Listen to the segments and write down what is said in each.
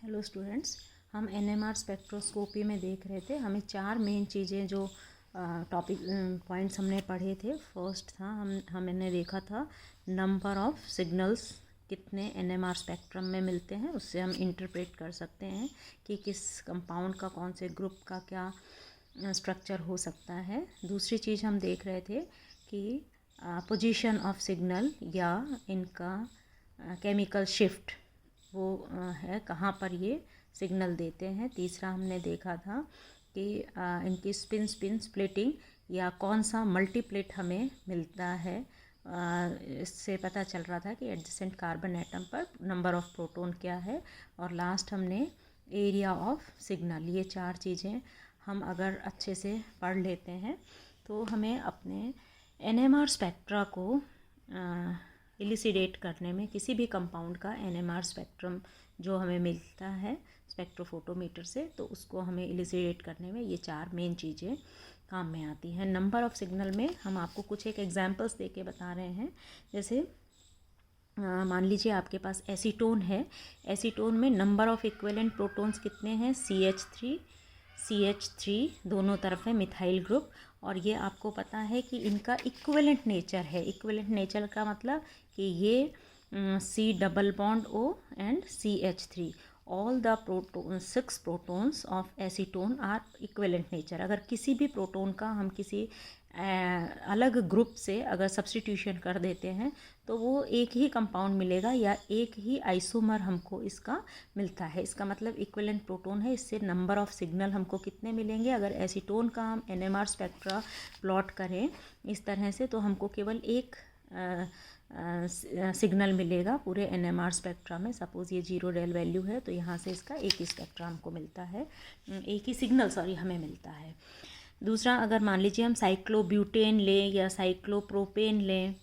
Hello students, हम NMR spectroscopy में देख रहे थे। हमें चार मेन चीज़ें जो टॉपिक पॉइंट्स हमने पढ़े थे। फर्स्ट था हमने देखा था नंबर ऑफ सिग्नल्स कितने एनएमआर स्पेक्ट्रम में मिलते हैं, उससे हम इंटरप्रेट कर सकते हैं कि किस कंपाउंड का कौन से ग्रुप का क्या स्ट्रक्चर हो सकता है। दूसरी चीज़ हम देख रहे थे कि पोजीशन ऑफ सिग्नल या इनका केमिकल शिफ्ट वो है कहाँ पर ये सिग्नल देते हैं। तीसरा हमने देखा था कि इनकी स्पिन स्प्लिटिंग या कौन सा मल्टीप्लेट हमें मिलता है। इससे पता चल रहा था कि एडजेसेंट कार्बन एटम पर नंबर ऑफ प्रोटॉन क्या है। और लास्ट हमने एरिया ऑफ सिग्नल। ये चार चीज़ें हम अगर अच्छे से पढ़ लेते हैं तो हमें अपने एनएमआर स्पेक्ट्रा को इलिसिडेट करने में, किसी भी कंपाउंड का एनएमआर स्पेक्ट्रम जो हमें मिलता है स्पेक्ट्रोफोटोमीटर से, तो उसको हमें इलिसिडेट करने में ये चार मेन चीज़ें काम में आती हैं। नंबर ऑफ सिग्नल में हम आपको कुछ एक एग्जांपल्स दे के बता रहे हैं। जैसे मान लीजिए आपके पास एसीटोन है। एसीटोन में नंबर ऑफ इक्विवेलेंट प्रोटॉन्स कितने हैं? CH3 दोनों तरफ है मिथाइल ग्रुप। और ये आपको पता है कि इनका इक्विवेलेंट नेचर है। इक्विवेलेंट नेचर का मतलब कि ये C double bond O and CH3 all the proton 6 protons of acetone are equivalent nature. अगर किसी भी प्रोटॉन का हम किसी अलग ग्रुप से अगर सब्स्टिट्यूशन कर देते हैं तो वो एक ही कंपाउंड मिलेगा या एक ही आइसोमर हमको इसका मिलता है। इसका मतलब इक्विवेलेंट प्रोटॉन है। इससे नंबर ऑफ सिग्नल हमको कितने मिलेंगे? अगर एसीटोन का हम एनएमआर स्पेक्ट्रा प्लॉट करें इस तरह से तो हमको केवल एक सिग्नल मिलेगा पूरे एनएमआर स्पेक्ट्रा में। सपोज़ ये 0 डेल वैल्यू है तो यहाँ से इसका एक ही स्पेक्ट्रा हमको मिलता है, एक ही सिग्नल हमें मिलता है। दूसरा, अगर मान लीजिए हम साइक्लोब्यूटेन लें या साइक्लोप्रोपेन लें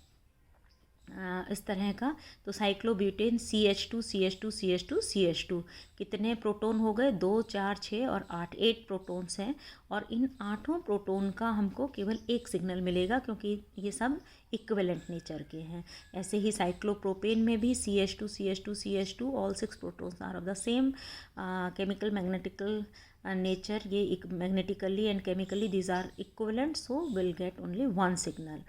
इस तरह का, तो साइक्लोब्यूटेन CH2 कितने प्रोटॉन हो गए? 2, 4, 6 और 8 प्रोटॉन्स हैं। और इन 8 प्रोटॉन का हमको केवल एक सिग्नल मिलेगा क्योंकि ये सब इक्विवेलेंट नेचर के हैं। ऐसे ही साइक्लोप्रोपेन में भी CH2 all 6 protons are of the same chemical magnetical nature. ये magnetically and chemically these are equivalent, so will get only one signal.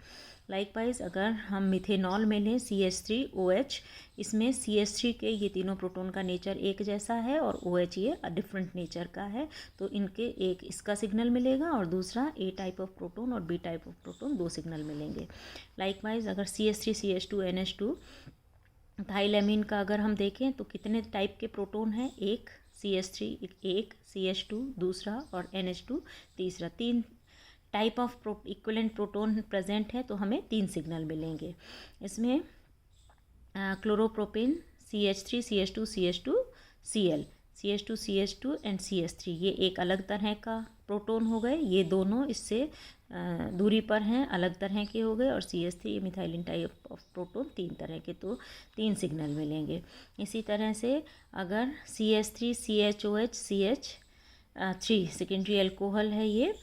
Likewise अगर हम मिथेनॉल में लें CH3OH, इसमें CH3 के ये तीनों प्रोटॉन का नेचर एक जैसा है और OH ये डिफरेंट नेचर का है, तो इनके एक इसका सिग्नल मिलेगा और दूसरा A टाइप ऑफ प्रोटॉन और B टाइप ऑफ प्रोटॉन दो सिग्नल मिलेंगे। लाइकवाइज अगर CH3CH2NH2 थाइलेमीन का अगर हम देखें तो कितने टाइप के प्रोटॉन हैं? एक CH3 एक, CH2 दूसरा और NH2 तीसरा। तीन type of equivalent proton present है तो हमें 3 सिग्नल मिलेंगे। इसमें क्लोरोप्रोपेन CH3CH2CH2Cl एंड CH3 ये एक अलग तरह का प्रोटॉन हो गए। ये दोनों इससे दूरी पर हैं, अलग तरह के हो गए। और CH3 methylene type of proton 3 तरह के, तो 3 सिग्नल मिलेंगे। इसी तरह से अगर CH3CHOH CH3 सेकेंडरी एल्कोहल है ये,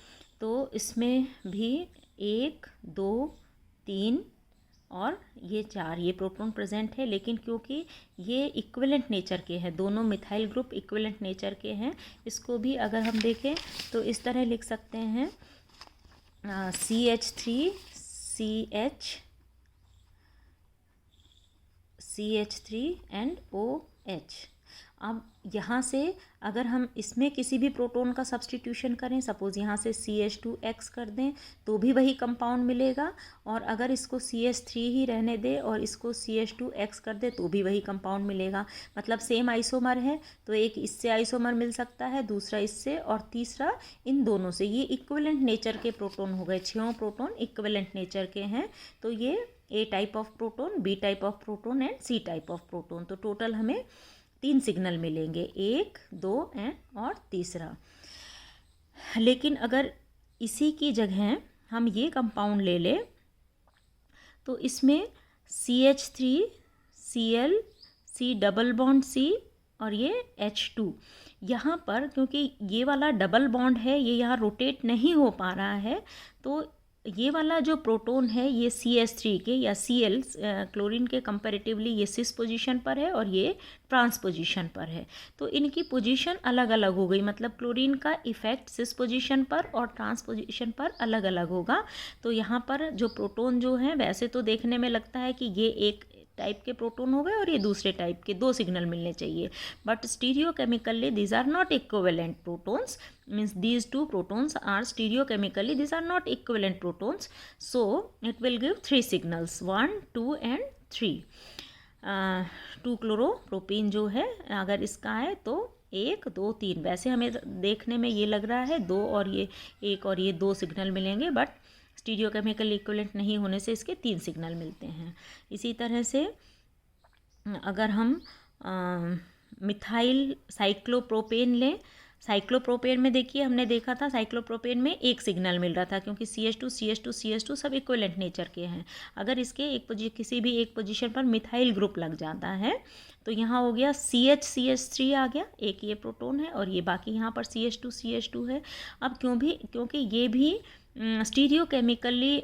तो इसमें भी 1, 2, 3 और ये 4 ये प्रोटॉन प्रेजेंट है। लेकिन क्योंकि ये इक्विवेलेंट नेचर के हैं, दोनों मिथाइल ग्रुप इक्विवेलेंट नेचर के हैं, इसको भी अगर हम देखें तो इस तरह लिख सकते हैं CH3 एंड OH। अब यहाँ से अगर हम इसमें किसी भी प्रोटॉन का सब्स्टिट्यूशन करें, सपोज़ यहाँ से CH2X कर दें तो भी वही कंपाउंड मिलेगा। और अगर इसको CH3 ही रहने दें और इसको CH2X कर दें तो भी वही कंपाउंड मिलेगा। मतलब सेम आइसोमर है तो एक इससे आइसोमर मिल सकता है, दूसरा इससे और तीसरा इन दोनों से। ये इक्विवेलेंट नेचर के प्रोटॉन हो गए। 6 प्रोटॉन इक्विवेलेंट नेचर के हैं, तो ये A type of proton, B type of proton and C type of proton. तो टोटल हमें 3 सिग्नल मिलेंगे, 1, 2 और तीसरा। लेकिन अगर इसी की जगह हम ये कंपाउंड ले लें तो इसमें CH3Cl C double bond C और ये H2, यहाँ पर क्योंकि ये वाला डबल बॉन्ड है ये यहाँ रोटेट नहीं हो पा रहा है, तो ये वाला जो प्रोटोन है ये CH3 के या Cl क्लोरीन के कंपैरेटिवली ये सिस पोजीशन पर है और ये ट्रांस पोजीशन पर है। तो इनकी पोजीशन अलग अलग हो गई, मतलब क्लोरीन का इफेक्ट सिस पोजीशन पर और ट्रांस पोजीशन पर अलग अलग होगा। तो यहाँ पर जो प्रोटोन जो है वैसे तो देखने में लगता है कि ये एक टाइप के प्रोटोन हो गए और ये दूसरे टाइप के, दो सिग्नल मिलने चाहिए, but stereochemically these are not equivalent protons, means these two protons are stereochemically, these are not equivalent protons, so it will give three signals, 1 2 and 3। 2 क्लोरोप्रोपीन जो है अगर इसका है तो 1 2 3, वैसे हमें देखने में ये लग रहा है 2 और ये 1 और ये 2 सिग्नल मिलेंगे, बट स्टीरियोकेमिकल इक्विवेलेंट नहीं होने से इसके 3 सिग्नल मिलते हैं। इसी तरह से अगर हम मिथाइल साइक्लोप्रोपेन लें, साइक्लोप्रोपेन में देखिए हमने देखा था साइक्लोप्रोपेन में एक सिग्नल मिल रहा था क्योंकि CH2 CH2 CH2 सब इक्विवेलेंट नेचर के हैं। अगर इसके किसी भी एक पोजीशन पर मिथाइल ग्रुप लग जाता है तो यहाँ हो गया CH3 आ गया, एक ये प्रोटोन है और ये बाकी यहाँ पर CH2 है। अब क्योंकि ये भी स्टीरियोकेमिकली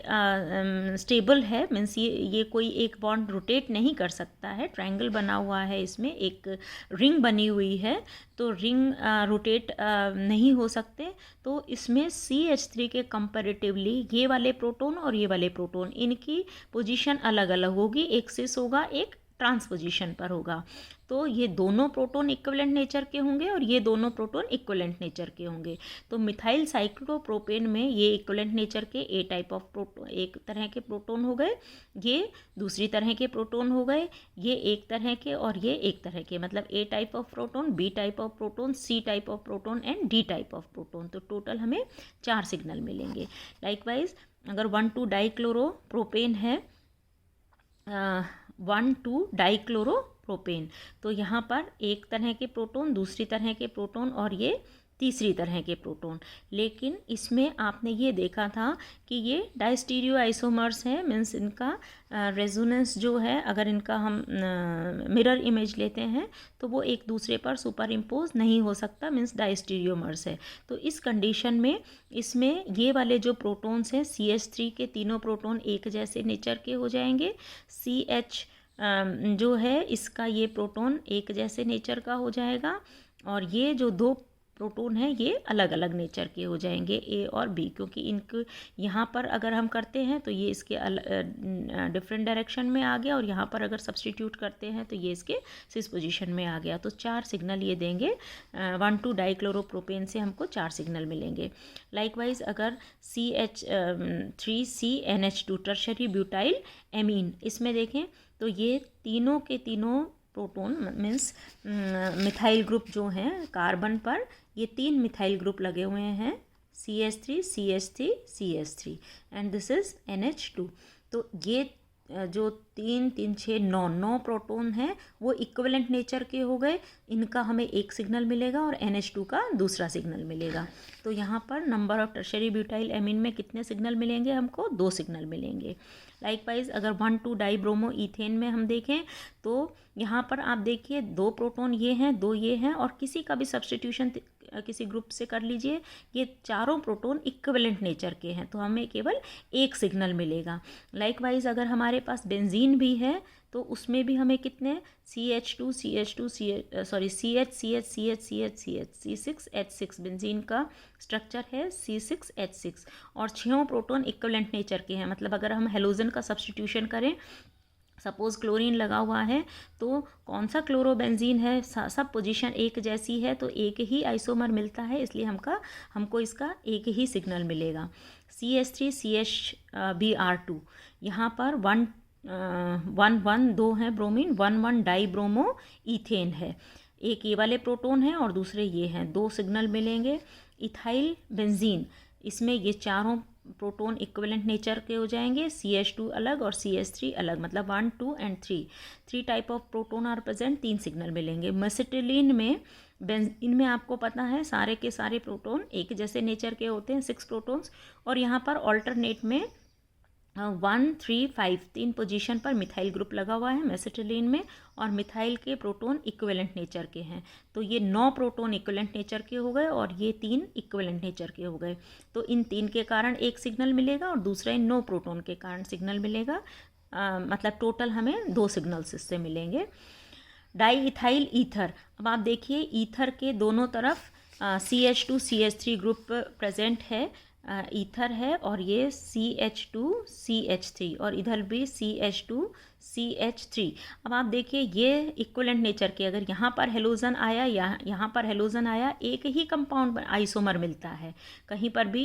स्टेबल है, मीन्स ये कोई एक बॉन्ड रोटेट नहीं कर सकता है, ट्रायंगल बना हुआ है, इसमें एक रिंग बनी हुई है, तो रिंग रोटेट नहीं हो सकते। तो इसमें CH3 के कंपैरेटिवली ये वाले प्रोटोन और ये वाले प्रोटोन इनकी पोजीशन अलग अलग होगी, एक सिस होगा एक ट्रांस पोजीशन पर होगा। तो ये दोनों प्रोटोन इक्विवेलेंट नेचर के होंगे और ये दोनों प्रोटोन इक्विवेलेंट नेचर के होंगे। तो मिथाइल साइक्लोप्रोपेन में ये इक्विवेलेंट नेचर के ए टाइप ऑफ प्रोटोन, एक तरह के प्रोटोन हो गए, ये दूसरी तरह के प्रोटोन हो गए, ये एक तरह के और ये एक तरह के, मतलब A type of proton, B type of proton, C type of proton and D type of proton. तो टोटल हमें 4 सिग्नल मिलेंगे। लाइकवाइज अगर 1,2 डाइक्लोरोप्रोपेन है, 1,2 डाइक्लोरोप्रोपेन, तो यहाँ पर एक तरह के प्रोटोन, दूसरी तरह के प्रोटोन और ये तीसरी तरह के प्रोटोन। लेकिन इसमें आपने ये देखा था कि ये डाइस्टीरियो आइसोमर्स हैं, मीन्स इनका रेजोनेंस जो है, अगर इनका हम मिरर इमेज लेते हैं तो वो एक दूसरे पर सुपर इम्पोज नहीं हो सकता, मीन्स डाइस्टीरियोमर्स है। तो इस कंडीशन में इसमें ये वाले जो प्रोटोन्स हैं CH3 के तीनों प्रोटोन एक जैसे नेचर के हो जाएंगे, CH जो है इसका ये प्रोटोन एक जैसे नेचर का हो जाएगा, और ये जो 2 प्रोटोन है ये अलग अलग नेचर के हो जाएंगे, A और B, क्योंकि इनको यहाँ पर अगर हम करते हैं तो ये इसके डिफरेंट डायरेक्शन में आ गया, और यहाँ पर अगर सब्सटीट्यूट करते हैं तो ये इसके सिस पोजीशन में आ गया। तो 4 सिग्नल ये देंगे, 1,2 डाइक्लोरोप्रोपेन से हमको 4 सिग्नल मिलेंगे। लाइकवाइज अगर CH3CNH2 टर्शरी ब्यूटाइल एमीन, इसमें देखें तो ये तीनों के तीनों प्रोटोन, मीन्स मिथाइल ग्रुप जो हैं कार्बन पर, ये 3 मिथाइल ग्रुप लगे हुए हैं, CH3 CH3 CH3 and this is NH2। तो ये जो 3 3 6 9 प्रोटोन हैं वो इक्विवेलेंट नेचर के हो गए, इनका हमें एक सिग्नल मिलेगा और NH2 का दूसरा सिग्नल मिलेगा। तो यहाँ पर number of tertiary butyl amine में कितने सिग्नल मिलेंगे हमको? 2 सिग्नल मिलेंगे। लाइकवाइज अगर 1,2 डाइब्रोमो ईथेन में हम देखें तो यहाँ पर आप देखिए 2 प्रोटोन ये हैं, 2 ये हैं, और किसी का भी सब्सटीट्यूशन किसी ग्रुप से कर लीजिए, ये चारों प्रोटोन इक्विवेलेंट नेचर के हैं, तो हमें केवल एक सिग्नल मिलेगा। लाइकवाइज अगर हमारे पास बेंजीन भी है तो उसमें भी हमें कितने CH2 CH2 C6H6 बेंजीन का स्ट्रक्चर है C6H6, और 6 प्रोटोन इक्विवेलेंट नेचर के हैं। मतलब अगर हम हेलोजन का सब्सटीट्यूशन करें, सपोज़ क्लोरीन लगा हुआ है तो कौन सा क्लोरोबेंजीन है, सब पोजीशन एक जैसी है तो एक ही आइसोमर मिलता है, इसलिए हमको इसका एक ही सिग्नल मिलेगा। CH3CHBr2, यहाँ पर 1,1,2 है ब्रोमीन, 1,1 डाइब्रोमो ईथेन है, एक ये वाले प्रोटोन हैं और दूसरे ये हैं, 2 सिग्नल मिलेंगे। इथाइल बेंजीन, इसमें ये चारों प्रोटोन इक्विवेलेंट नेचर के हो जाएंगे, CH2 अलग और CH3 अलग, मतलब 1 2 and 3 type of proton are present, 3 signal मिलेंगे। मेसिटिलीन में इनमें आपको पता है सारे के सारे प्रोटोन एक जैसे नेचर के होते हैं, 6 प्रोटोन्स, और यहाँ पर ऑल्टरनेट में 1 3 5 तीन पोजीशन पर मिथाइल ग्रुप लगा हुआ है मेसिटिलीन में, और मिथाइल के प्रोटोन इक्विवेलेंट नेचर के हैं। तो ये 9 प्रोटोन इक्विवेलेंट नेचर के हो गए और ये 3 इक्विवेलेंट नेचर के हो गए। तो इन 3 के कारण एक सिग्नल मिलेगा और दूसरा इन 9 प्रोटोन के कारण सिग्नल मिलेगा। मतलब टोटल हमें 2 सिग्नल्स इससे मिलेंगे। डाई इथाइल ईथर, अब आप देखिए ईथर के दोनों तरफ CH2 CH3 ग्रुप प्रेजेंट है, ईथर है, और ये CH2 CH3 और इधर भी CH2 CH3। अब आप देखिए ये इक्विवेलेंट नेचर के, अगर यहाँ पर हेलोजन आया या यहाँ पर हेलोजन आया, एक ही कंपाउंड आइसोमर मिलता है। कहीं पर भी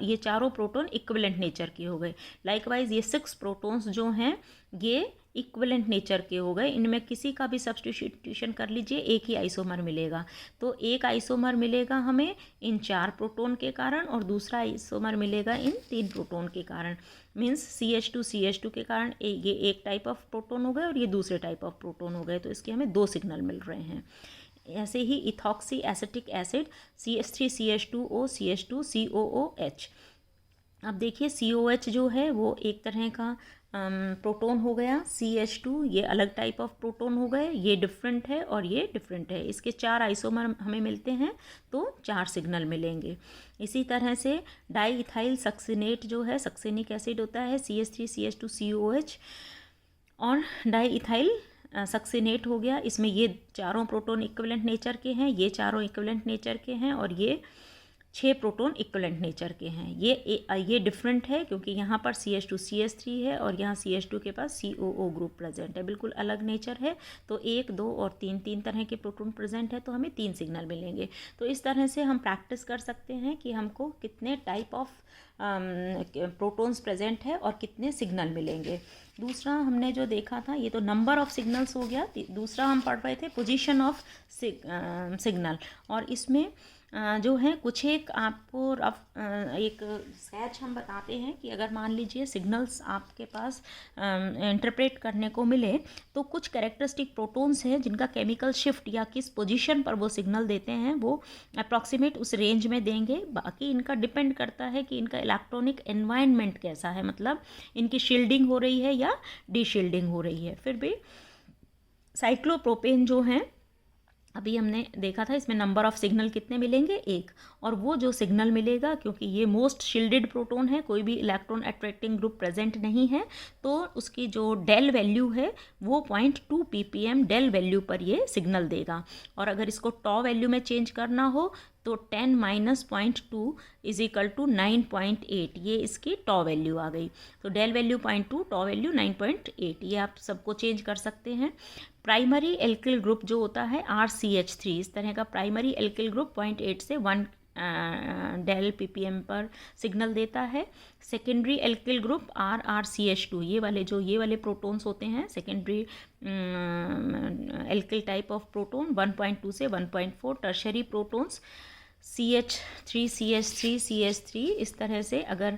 ये चारों प्रोटोन इक्विवेलेंट नेचर के हो गए। लाइकवाइज ये 6 प्रोटोन्स जो हैं ये इक्विवेलेंट नेचर के हो गए। इनमें किसी का भी सब्स्टिट्यूशन कर लीजिए, एक ही आइसोमर मिलेगा। तो एक आइसोमर मिलेगा हमें इन 4 प्रोटोन के कारण और दूसरा आइसोमर मिलेगा इन 3 प्रोटोन के कारण। मीन्स CH2 CH2 के कारण ये एक टाइप ऑफ प्रोटोन हो गए और ये दूसरे टाइप ऑफ प्रोटोन हो गए। तो इसके हमें 2 सिग्नल मिल रहे हैं। ऐसे ही ethoxy acetic acid CH3 CH2O CH2 COOH। अब देखिए COH जो है वो एक तरह का प्रोटोन हो गया। CH2 ये अलग टाइप ऑफ प्रोटोन हो गए, ये डिफरेंट है और ये डिफरेंट है। इसके 4 आइसोमर हमें मिलते हैं तो 4 सिग्नल मिलेंगे। इसी तरह से डाई इथाइल सक्सिनेट जो है, सक्सिनिक एसिड होता है CH3 CH2 COH, और डाई इथाइल सक्सिनेट हो गया। इसमें ये चारों प्रोटोन इक्विवेलेंट नेचर के हैं, ये चारों इक्विवेलेंट नेचर के हैं और ये 6 प्रोटोन इक्विवेलेंट नेचर के हैं। ये डिफरेंट है क्योंकि यहाँ पर CH2 CH3 है और यहाँ CH2 के पास COO ग्रुप प्रेजेंट है, बिल्कुल अलग नेचर है। तो 1 2 और 3 तरह के प्रोटोन प्रेजेंट है, तो हमें 3 सिग्नल मिलेंगे। तो इस तरह से हम प्रैक्टिस कर सकते हैं कि हमको कितने टाइप ऑफ प्रोटोन्स प्रेजेंट है और कितने सिग्नल मिलेंगे। दूसरा हमने जो देखा था ये तो नंबर ऑफ सिग्नल्स हो गया। दूसरा हम पढ़ रहे थे पोजीशन ऑफ सिग्नल, और इसमें जो है कुछ एक आपको एक स्केच हम बताते हैं कि अगर मान लीजिए सिग्नल्स आपके पास इंटरप्रेट करने को मिले तो कुछ कैरेक्टरिस्टिक प्रोटोन्स हैं जिनका केमिकल शिफ्ट या किस पोजीशन पर वो सिग्नल देते हैं वो अप्रॉक्सीमेट उस रेंज में देंगे। बाकी इनका डिपेंड करता है कि इनका इलेक्ट्रॉनिक एनवायरनमेंट कैसा है, मतलब इनकी शील्डिंग हो रही है या डीशील्डिंग हो रही है। फिर भी साइक्लोप्रोपेन जो है अभी हमने देखा था, इसमें नंबर ऑफ सिग्नल कितने मिलेंगे, 1, और वो जो सिग्नल मिलेगा क्योंकि ये मोस्ट शील्डेड प्रोटोन है, कोई भी इलेक्ट्रॉन अट्रैक्टिंग ग्रुप प्रेजेंट नहीं है, तो उसकी जो डेल वैल्यू है वो 0.2 ppm डेल वैल्यू पर ये सिग्नल देगा। और अगर इसको टॉ वैल्यू में चेंज करना हो तो 10 - 0.2 = 9.8, ये इसकी टॉ वैल्यू आ गई। तो डेल वैल्यू 0.2, टॉ वैल्यू 9.8, ये आप सबको चेंज कर सकते हैं। प्राइमरी एल्किल ग्रुप जो होता है RCH3, इस तरह का प्राइमरी एल्किल ग्रुप 0.8 से 1 डेल ppm पर सिग्नल देता है। सेकेंडरी एल्किल ग्रुप RRCH2, ये वाले प्रोटोन्स होते हैं secondary alkyl type of proton, 1.2 से 1.4। Tertiary protons CH3 CH3 CH3, इस तरह से अगर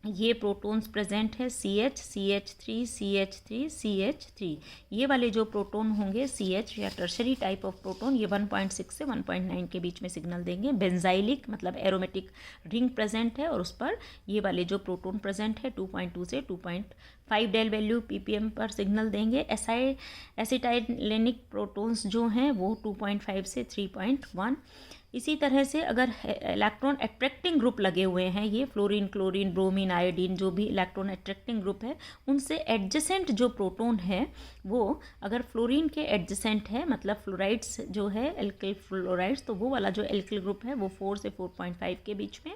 ये प्रोटोन्स प्रेजेंट है CH CH3 CH3 CH3, ये वाले जो प्रोटोन होंगे CH या टर्शरी टाइप ऑफ प्रोटोन, ये 1.6 से 1.9 के बीच में सिग्नल देंगे। बेंजाइलिक मतलब एरोमेटिक रिंग प्रेजेंट है और उस पर ये वाले जो प्रोटोन प्रेजेंट है 2.2 से 2.5 डेल वैल्यू ppm पर सिग्नल देंगे। एसिटाइलेनिक प्रोटोन्स जो हैं वो 2.5 से 3.1। इसी तरह से अगर इलेक्ट्रॉन अट्रैक्टिंग ग्रुप लगे हुए हैं, ये फ्लोरीन क्लोरीन ब्रोमीन आयोडीन जो भी इलेक्ट्रॉन अट्रैक्टिंग ग्रुप है, उनसे एडजेसेंट जो प्रोटोन है वो अगर फ्लोरीन के एडजेसेंट है, मतलब फ्लोराइड्स जो है एल्किल फ्लोराइड्स, तो वो वाला जो एल्किल ग्रुप है वो 4 से 4.5 के बीच में।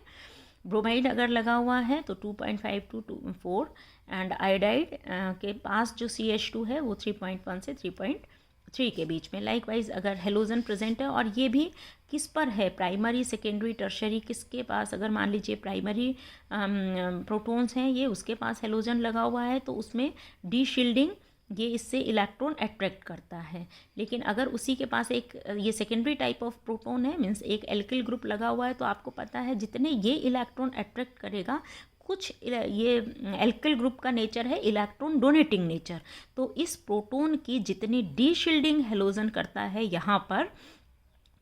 ब्रोमाइड अगर लगा हुआ है तो 2.5 to 4, एंड आयोडाइड के पास जो CH2 है वो 3.1 से 3.3 के बीच में। लाइकवाइज अगर हेलोजन प्रेजेंट है, और ये भी किस पर है, प्राइमरी सेकेंडरी टर्शरी किसके पास, अगर मान लीजिए प्राइमरी प्रोटोन्स हैं ये, उसके पास हेलोजन लगा हुआ है तो उसमें डी शील्डिंग ये इससे इलेक्ट्रॉन अट्रैक्ट करता है। लेकिन अगर उसी के पास एक ये सेकेंडरी टाइप ऑफ प्रोटोन है, मीन्स एक एल्किल ग्रुप लगा हुआ है, तो आपको पता है जितने ये इलेक्ट्रॉन अट्रैक्ट करेगा, कुछ ये एल्किल ग्रुप का नेचर है इलेक्ट्रॉन डोनेटिंग नेचर, तो इस प्रोटोन की जितनी डी शील्डिंग हेलोजन करता है यहाँ पर,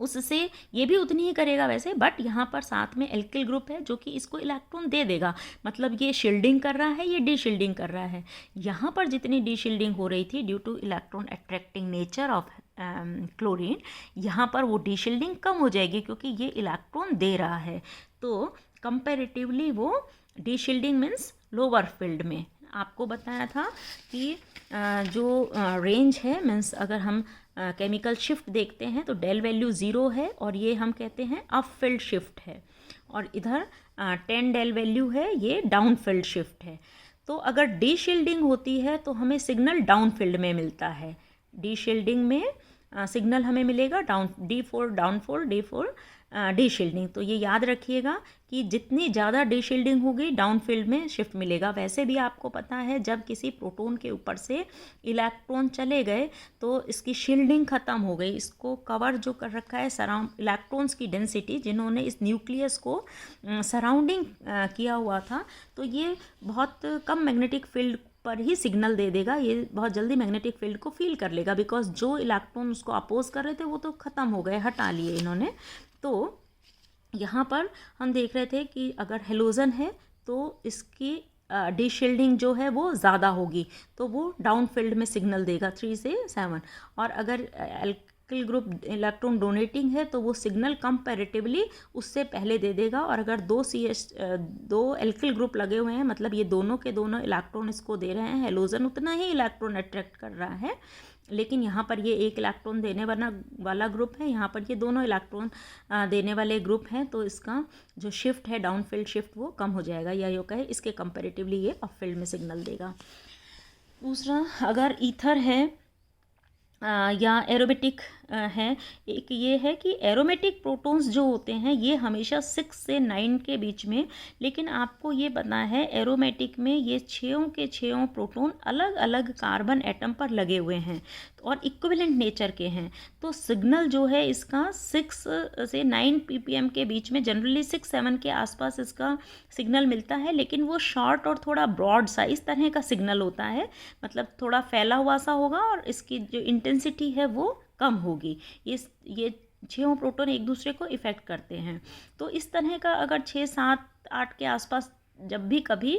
उससे ये भी उतनी ही करेगा वैसे, बट यहाँ पर साथ में एल्किल ग्रुप है जो कि इसको इलेक्ट्रॉन दे देगा, मतलब ये शील्डिंग कर रहा है, ये डी शील्डिंग कर रहा है। यहाँ पर जितनी डी शील्डिंग हो रही थी due two electron attracting nature of chlorine, यहाँ पर वो डी शील्डिंग कम हो जाएगी क्योंकि ये इलेक्ट्रॉन दे रहा है। तो कंपेरेटिवली वो D shielding means lower field में। आपको बताया था कि जो रेंज है मीन्स अगर हम केमिकल शिफ्ट देखते हैं तो डेल वैल्यू 0 है और ये हम कहते हैं अप फील्ड शिफ्ट है, और इधर 10 डेल वैल्यू है, ये डाउन फील्ड शिफ्ट है। तो अगर डी शील्डिंग होती है तो हमें सिग्नल डाउन फील्ड में मिलता है। डी शील्डिंग में सिग्नल हमें मिलेगा down, D4 डाउनफोल्ड, D4 D shielding. तो ये याद रखिएगा कि जितनी ज़्यादा डी शील्डिंग होगी डाउन फील्ड में शिफ्ट मिलेगा। वैसे भी आपको पता है जब किसी प्रोटॉन के ऊपर से इलेक्ट्रॉन चले गए तो इसकी शील्डिंग ख़त्म हो गई, इसको कवर जो कर रखा है सराउंड इलेक्ट्रॉन्स की डेंसिटी, जिन्होंने इस न्यूक्लियस को सराउंडिंग किया हुआ था, तो ये बहुत कम मैग्नेटिक फील्ड पर ही सिग्नल दे देगा, ये बहुत जल्दी मैग्नेटिक फील्ड को फील कर लेगा, बिकॉज जो इलेक्ट्रॉन उसको अपोज कर रहे थे वो तो ख़त्म हो गए, हटा लिए इन्होंने। तो यहाँ पर हम देख रहे थे कि अगर हेलोजन है तो इसकी डी शील्डिंग जो है वो ज़्यादा होगी, तो वो डाउन फील्ड में सिग्नल देगा 3 से 7। और अगर एल्किल ग्रुप इलेक्ट्रॉन डोनेटिंग है तो वो सिग्नल कंपैरेटिवली उससे पहले दे देगा। और अगर दो एल्किल ग्रुप लगे हुए हैं, मतलब ये दोनों के दोनों इलेक्ट्रॉन इसको दे रहे हैं, हेलोजन उतना ही इलेक्ट्रॉन अट्रैक्ट कर रहा है, लेकिन यहाँ पर ये एक इलेक्ट्रॉन देने वाला ग्रुप है, यहाँ पर ये दोनों इलेक्ट्रॉन देने वाले ग्रुप हैं, तो इसका जो शिफ्ट है डाउन फील्ड शिफ्ट वो कम हो जाएगा, या यो कहे इसके कंपैरेटिवली ये अप फील्ड में सिग्नल देगा। दूसरा, अगर ईथर है या एरोमेटिक है, एक ये है कि एरोमेटिक प्रोटॉन्स जो होते हैं ये हमेशा 6 से 9 के बीच में, लेकिन आपको ये पता है एरोमेटिक में ये 6 के 6 प्रोटॉन अलग अलग कार्बन एटम पर लगे हुए हैं और इक्विवेलेंट नेचर के हैं। तो सिग्नल जो है इसका 6 से 9 ppm के बीच में, जनरली 6-7 के आसपास इसका सिग्नल मिलता है, लेकिन वो शॉर्ट और थोड़ा ब्रॉड सा इस तरह का सिग्नल होता है, मतलब थोड़ा फैला हुआ सा होगा और इसकी जो इंटेंसिटी है वो कम होगी। ये 6 प्रोटॉन एक दूसरे को इफ़ेक्ट करते हैं। तो इस तरह का अगर 6, 7, 8 के आसपास जब भी कभी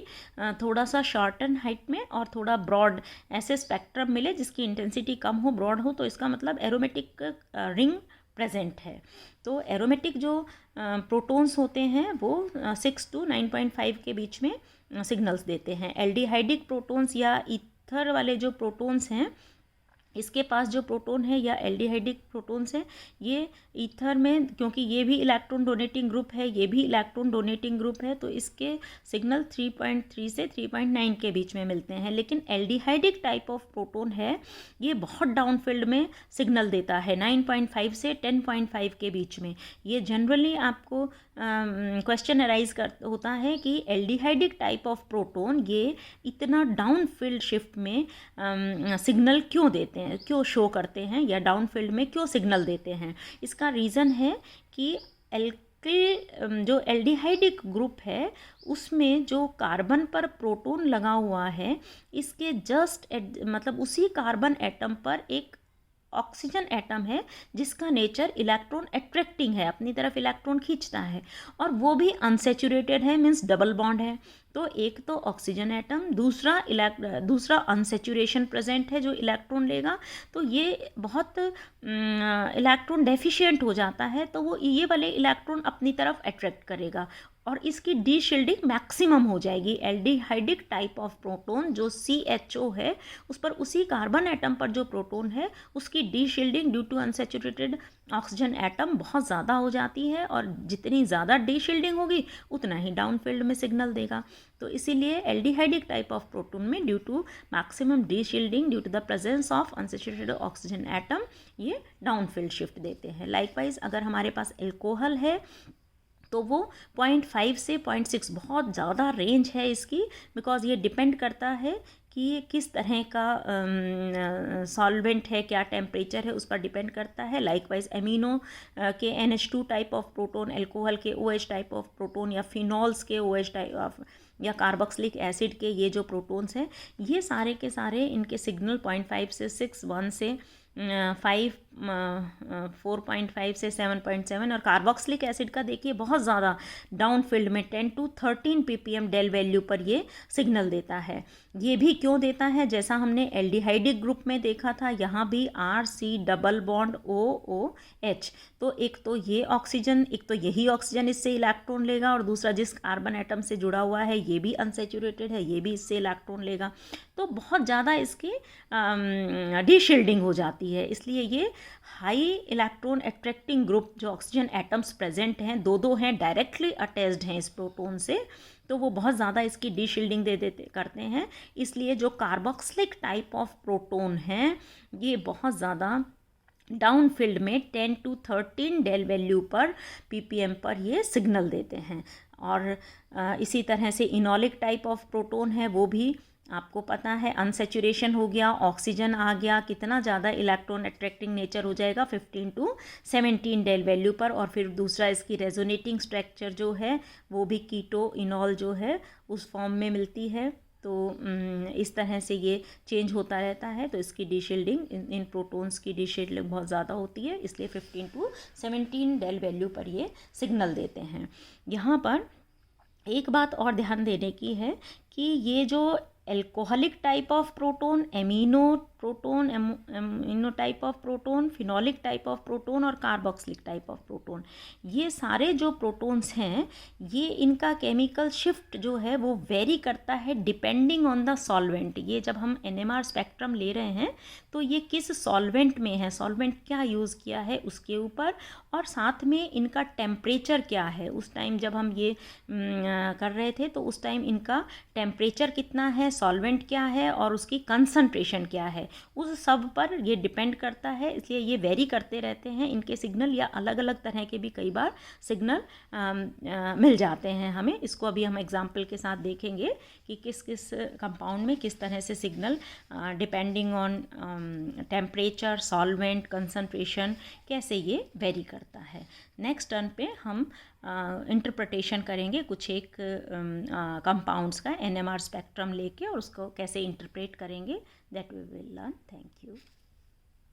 थोड़ा सा शॉर्टन हाइट में और थोड़ा ब्रॉड ऐसे स्पेक्ट्रम मिले जिसकी इंटेंसिटी कम हो, ब्रॉड हो, तो इसका मतलब एरोमेटिक रिंग प्रेजेंट है। तो एरोमेटिक जो प्रोटॉन्स होते हैं वो 6 to 9.5 के बीच में सिग्नल्स देते हैं। एल्डिहाइडिक प्रोटॉन्स या ईथर वाले जो प्रोटॉन्स हैं, इसके पास जो प्रोटॉन है या एल्डिहाइडिक प्रोटॉन्स हैं, ये ईथर में, क्योंकि ये भी इलेक्ट्रॉन डोनेटिंग ग्रुप है, ये भी इलेक्ट्रॉन डोनेटिंग ग्रुप है, तो इसके सिग्नल 3.3 से 3.9 के बीच में मिलते हैं। लेकिन एल्डिहाइडिक टाइप ऑफ प्रोटॉन है, ये बहुत डाउन फील्ड में सिग्नल देता है 9.5 से 10.5 के बीच में। ये जनरली आपको क्वेश्चन अराइज होता है कि एल्डिहाइडिक टाइप ऑफ प्रोटॉन ये इतना डाउन फील्ड शिफ्ट में सिग्नल क्यों देते हैं, क्यों शो करते हैं, या डाउन फील्ड में क्यों सिग्नल देते हैं। इसका रीज़न है कि जो एल्डिहाइडिक ग्रुप है उसमें जो कार्बन पर प्रोटॉन लगा हुआ है, इसके जस्ट मतलब उसी कार्बन एटम पर एक ऑक्सीजन एटम है जिसका नेचर इलेक्ट्रॉन अट्रैक्टिंग है, अपनी तरफ इलेक्ट्रॉन खींचता है, और वो भी अनसेचुरेटेड है, मीन्स डबल बॉन्ड है। तो एक तो ऑक्सीजन एटम, दूसरा अनसेचुरेशन प्रेजेंट है जो इलेक्ट्रॉन लेगा, तो ये बहुत इलेक्ट्रॉन डेफिशिएंट हो जाता है, तो वो ये वाले इलेक्ट्रॉन अपनी तरफ अट्रैक्ट करेगा और इसकी डी शील्डिंग मैक्सिमम हो जाएगी। एल्डिहाइडिक टाइप ऑफ प्रोटॉन जो CHO है, उस पर उसी कार्बन एटम पर जो प्रोटॉन है उसकी deshielding due to unsaturated oxygen atom बहुत ज़्यादा हो जाती है, और जितनी ज़्यादा डी शील्डिंग होगी उतना ही डाउन फील्ड में सिग्नल देगा। तो इसीलिए एल्डिहाइडिक टाइप ऑफ प्रोटॉन में due to maximum deshielding due to the presence of unsaturated oxygen atom ये डाउन फील्ड शिफ्ट देते हैं। लाइकवाइज अगर हमारे पास एल्कोहल है तो वो 0.5 से 0.6 बहुत ज़्यादा रेंज है इसकी, बिकॉज ये डिपेंड करता है कि ये किस तरह का सॉल्वेंट है, क्या टेम्परेचर है, उस पर डिपेंड करता है। लाइकवाइज एमिनो के NH2 type of proton, alcohol के OH टाइप ऑफ प्रोटॉन, या फिनॉल्स के OH टाइप ऑफ, या कार्बोक्सिलिक एसिड के ये जो प्रोटॉन्स हैं, ये सारे के सारे इनके सिग्नल 0.5 से 6, 1 से 5 4.5 से 7.7, और कार्बोक्सिलिक एसिड का देखिए बहुत ज़्यादा डाउन फील्ड में 10 to 13 ppm डेल वैल्यू पर ये सिग्नल देता है। ये भी क्यों देता है, जैसा हमने एल्डिहाइडिक ग्रुप में देखा था, यहाँ भी RC डबल बॉन्ड OOH, तो एक तो ये ऑक्सीजन, एक तो यही ऑक्सीजन इससे इलेक्ट्रॉन लेगा, और दूसरा जिस कार्बन एटम से जुड़ा हुआ है ये भी अनसेचुरेटेड है, ये भी इससे इलेक्ट्रॉन लेगा, तो बहुत ज़्यादा इसकी डीशील्डिंग हो जाती है। इसलिए ये हाई इलेक्ट्रॉन अट्रैक्टिंग ग्रुप जो ऑक्सीजन एटम्स प्रेजेंट हैं, दो हैं डायरेक्टली अटैच्ड हैं इस प्रोटोन से, तो वो बहुत ज़्यादा इसकी डीशील्डिंग दे देते करते हैं। इसलिए जो कार्बोक्सिलिक टाइप ऑफ प्रोटोन हैं ये बहुत ज़्यादा डाउन फील्ड में 10 to 13 डेल वैल्यू पर ppm पर ये सिग्नल देते हैं। और इसी तरह से इनोलिक टाइप ऑफ प्रोटोन है, वो भी आपको पता है अनसेचुरेशन हो गया, ऑक्सीजन आ गया, कितना ज़्यादा इलेक्ट्रॉन अट्रैक्टिंग नेचर हो जाएगा 15 to 17 डेल वैल्यू पर। और फिर दूसरा इसकी रेजोनेटिंग स्ट्रक्चर जो है वो भी कीटो इनॉल जो है उस फॉर्म में मिलती है। तो इस तरह से ये चेंज होता रहता है। तो इसकी डीशील्डिंग, इन प्रोटॉन्स की डीशील्डिंग बहुत ज़्यादा होती है, इसलिए 15 to 17 डेल वैल्यू पर ये सिग्नल देते हैं। यहाँ पर एक बात और ध्यान देने की है कि ये जो alcoholic type of proton, amino proton, amino type of proton, phenolic type of proton और कार्बोक्सिलिक टाइप ऑफ प्रोटोन, ये सारे जो प्रोटोन्स हैं ये इनका केमिकल शिफ्ट जो है वो वेरी करता है डिपेंडिंग ऑन द सॉल्वेंट। ये जब हम NMR स्पेक्ट्रम ले रहे हैं तो ये किस सॉल्वेंट में है, सॉल्वेंट क्या यूज़ किया है उसके ऊपर, और साथ में इनका टेम्परेचर क्या है। उस टाइम जब हम ये कर रहे थे तो उस टाइम इनका टेम्परेचर कितना है, सॉल्वेंट क्या है और उसकी कंसंट्रेशन क्या है, उस सब पर ये डिपेंड करता है। इसलिए ये वेरी करते रहते हैं इनके सिग्नल, या अलग अलग तरह के भी कई बार सिग्नल मिल जाते हैं हमें। इसको अभी हम एग्जांपल के साथ देखेंगे कि किस किस कंपाउंड में किस तरह से signal depending on temperature, solvent, concentration कैसे ये वेरी करता है। नेक्स्ट टर्न पे हम इंटरप्रिटेशन करेंगे कुछ एक कंपाउंड्स का NMR स्पेक्ट्रम लेके, और उसको कैसे इंटरप्रेट करेंगे, that we will learn. Thank you.